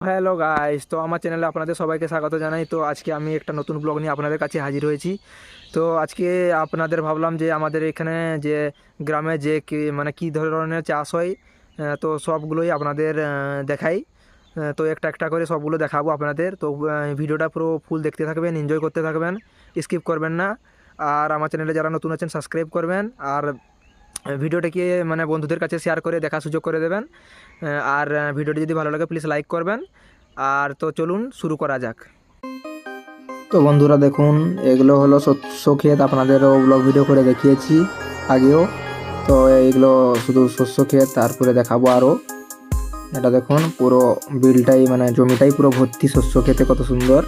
Hello guys, তো আমার চ্যানেলে আপনাদের সবাইকে স্বাগত জানাই। তো আজকে আমি একটা নতুন ব্লগ নিয়ে আপনাদের কাছে হাজির হয়েছি। তো আজকে আপনাদের ভাবলাম যে আমাদের এখানে যে গ্রামে যে মানে কী ধরনের চাষ হয়, তো সবগুলোই আপনাদের দেখাই। তো একটা একটা করে সবগুলো দেখাবো আপনাদের। তো ভিডিওটা পুরো ফুল দেখতে থাকবেন, এনজয় করতে থাকবেন, স্কিপ করবেন না। আর আমার চ্যানেলে যারা নতুন আছেন সাবস্ক্রাইব করবেন, আর ভিডিওটাকে মানে বন্ধুদের কাছে শেয়ার করে দেখার সুযোগ করে দেবেন। আর ভিডিওটি যদি ভালো লাগে প্লিজ লাইক করবেন। আর তো চলুন শুরু করা যাক। তো বন্ধুরা দেখুন, এগুলো হলো শস্য ক্ষেত, আপনাদেরও ব্লগ ভিডিও করে দেখিয়েছি আগেও। তো এইগুলো শুধু শস্য ক্ষেত, তারপরে দেখাবো আরও। এটা দেখুন পুরো বিলটাই মানে জমিটাই পুরো ভর্তি শস্য ক্ষেতে, কত সুন্দর।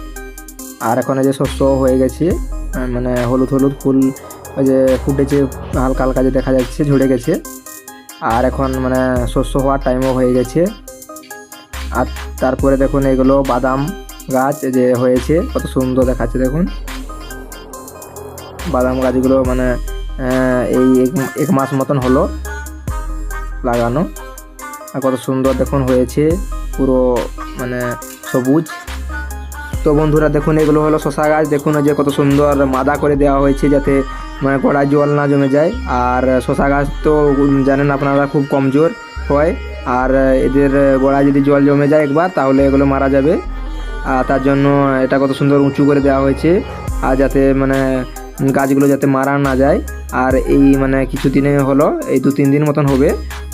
আর এখন এই যে শস্য হয়ে গেছে, মানে হলুদ হলুদ ফুল ওই যে ফুটেছে, হালকা হালকা যে দেখা যাচ্ছে, ঝরে গেছে। আর এখন মানে শস্য হওয়ার টাইমও হয়ে গেছে। আর তারপরে দেখুন এগুলো বাদাম গাছ যে হয়েছে, কত সুন্দর দেখাচ্ছে দেখুন। বাদাম গাছগুলো মানে এই এক মাস মতন হলো লাগানো, আর কত সুন্দর দেখুন হয়েছে, পুরো মানে সবুজ। তো বন্ধুরা দেখুন এগুলো হলো শশা গাছ, দেখুন যে কত সুন্দর মাদা করে দেওয়া হয়েছে যাতে মানে গোড়ায় জল না জমে যায়। আর শশা গাছ তো জানেন আপনারা খুব কমজোর হয়, আর এদের গোড়ায় যদি জল জমে যায় একবার তাহলে এগুলো মারা যাবে। আর তার জন্য এটা কত সুন্দর উঁচু করে দেওয়া হয়েছে, আর যাতে মানে গাছগুলো যাতে মারা না যায়। আর এই মানে কিছু দিনে হলো, এই 2-3 দিন মতন হবে,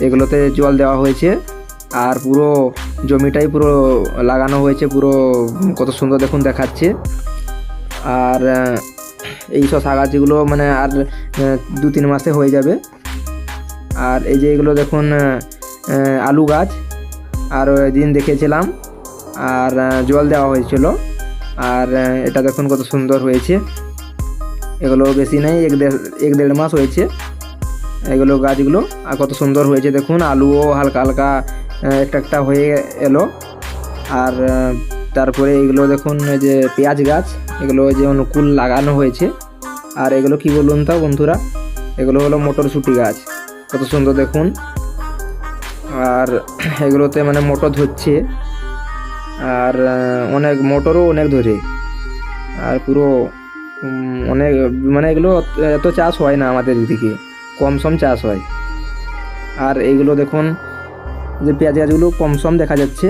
এগুলোতে জল দেওয়া হয়েছে। আর পুরো জমিটাই পুরো লাগানো হয়েছে, পুরো কত সুন্দর দেখুন দেখাচ্ছে। আর এই শশা গাছগুলো মানে আর 2-3 মাসে হয়ে যাবে। আর এই যে এগুলো দেখুন আলু গাছ, আর দিন দেখেছিলাম, আর জল দেওয়া হয়েছিল। আর এটা দেখুন কত সুন্দর হয়েছে, এগুলো বেশি নেই, 1-1.5 মাস হয়েছে এগুলো গাছগুলো। আর কত সুন্দর হয়েছে দেখুন, আলুও হালকা হালকা একটা একটা হয়ে এলো। আর তারপরে এগুলো দেখুন এই যে পেঁয়াজ গাছ, এগুলো যে অনুকূল লাগানো হয়েছে। আর এগুলো কি বলুন তো বন্ধুরা, এগুলো হলো মটরশুঁটি গাছ, কত সুন্দর দেখুন। আর এগুলোতে মানে মোটর ধরছে, আর অনেক মোটরও অনেক ধরে। আর পুরো অনেক মানে এগুলো এত চাষ হয় না আমাদের এদিকে, কম সম চাষ হয়। আর এইগুলো দেখুন যে পেঁয়াজ গাছগুলো কম সম দেখা যাচ্ছে।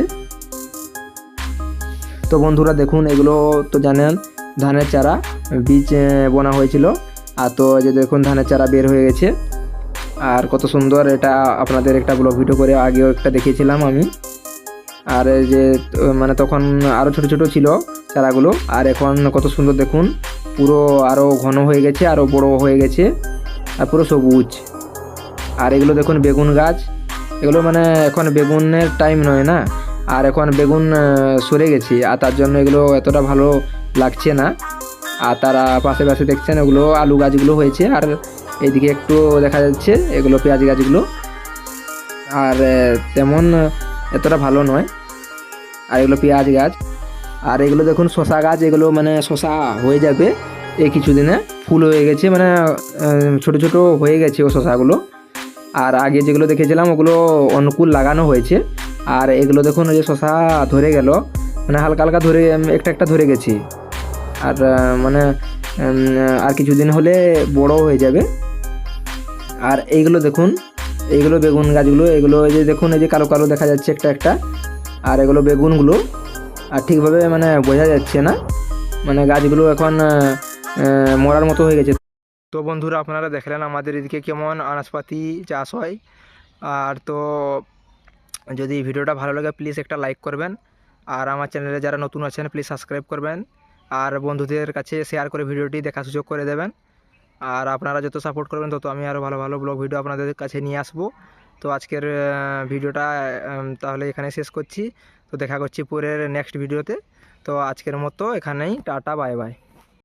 তো বন্ধুরা দেখুন এগুলো তো জানেন ধানের চারা বীজ বোনা হয়েছিল। আর তো যে দেখুন ধানের চারা বের হয়ে গেছে, আর কত সুন্দর। এটা আপনাদের একটা ব্লগ ভিডিও করে আগেও একটা দেখিয়েছিলাম আমি। আর যে মানে তখন আরও ছোট ছোট ছিল চারাগুলো, আর এখন কত সুন্দর দেখুন, পুরো আরও ঘন হয়ে গেছে, আরও বড় হয়ে গেছে, আর পুরো সবুজ। আর এগুলো দেখুন বেগুন গাছ, এগুলো মানে এখন বেগুনের টাইম নয় না, আর এখন বেগুন সরে গেছে, আর তার জন্য এগুলো এতটা ভালো লাগছে না। আর তারা পাশে পাশে দেখছেন ওগুলো আলু গাছগুলো হয়েছে, আর এইদিকে একটু দেখা যাচ্ছে এগুলো পেঁয়াজ গাছগুলো, আর তেমন এতটা ভালো নয়। আর এগুলো পেঁয়াজ গাছ। আর এগুলো দেখুন শশা গাছ, এগুলো মানে শশা হয়ে যাবে এই কিছুদিনে, ফুল হয়ে গেছে, মানে ছোট ছোট হয়ে গেছে ও শশাগুলো। আর আগে যেগুলো দেখেছিলাম ওগুলো অনুকূল লাগানো হয়েছে। আর এগুলো দেখুন ওই যে শশা ধরে গেল, মানে হালকা হালকা ধরে একটা একটা ধরে গেছে। আর মানে আর কিছুদিন হলে বড় হয়ে যাবে। আর এইগুলো দেখুন, এইগুলো বেগুন গাছগুলো, এগুলো এই যে দেখুন এই যে কালো কালো দেখা যাচ্ছে একটা একটা। আর এগুলো বেগুনগুলো, আর ঠিকভাবে মানে বোঝা যাচ্ছে না, মানে গাছগুলো এখন মরার মতো হয়ে গেছে। তো বন্ধুরা আপনারা দেখলেন আমাদের এদিকে কেমন আনাজপাতি চাষ হয়। আর তো যদি ভিডিওটা ভালো লাগে প্লিজ একটা লাইক করবেন, আর আমার চ্যানেলে যারা নতুন আছেন প্লিজ সাবস্ক্রাইব করবেন, আর বন্ধুদের কাছে শেয়ার করে ভিডিওটি দেখার সুযোগ করে দেবেন। আর আপনারা যত সাপোর্ট করবেন তত আমি আরও ভালো ভালো ব্লগ ভিডিও আপনাদের কাছে নিয়ে আসবো। তো আজকের ভিডিওটা তাহলে এখানে শেষ করছি। তো দেখা করছি পরের নেক্সট ভিডিওতে। তো আজকের মতো এখানেই টাটা, বাই বাই।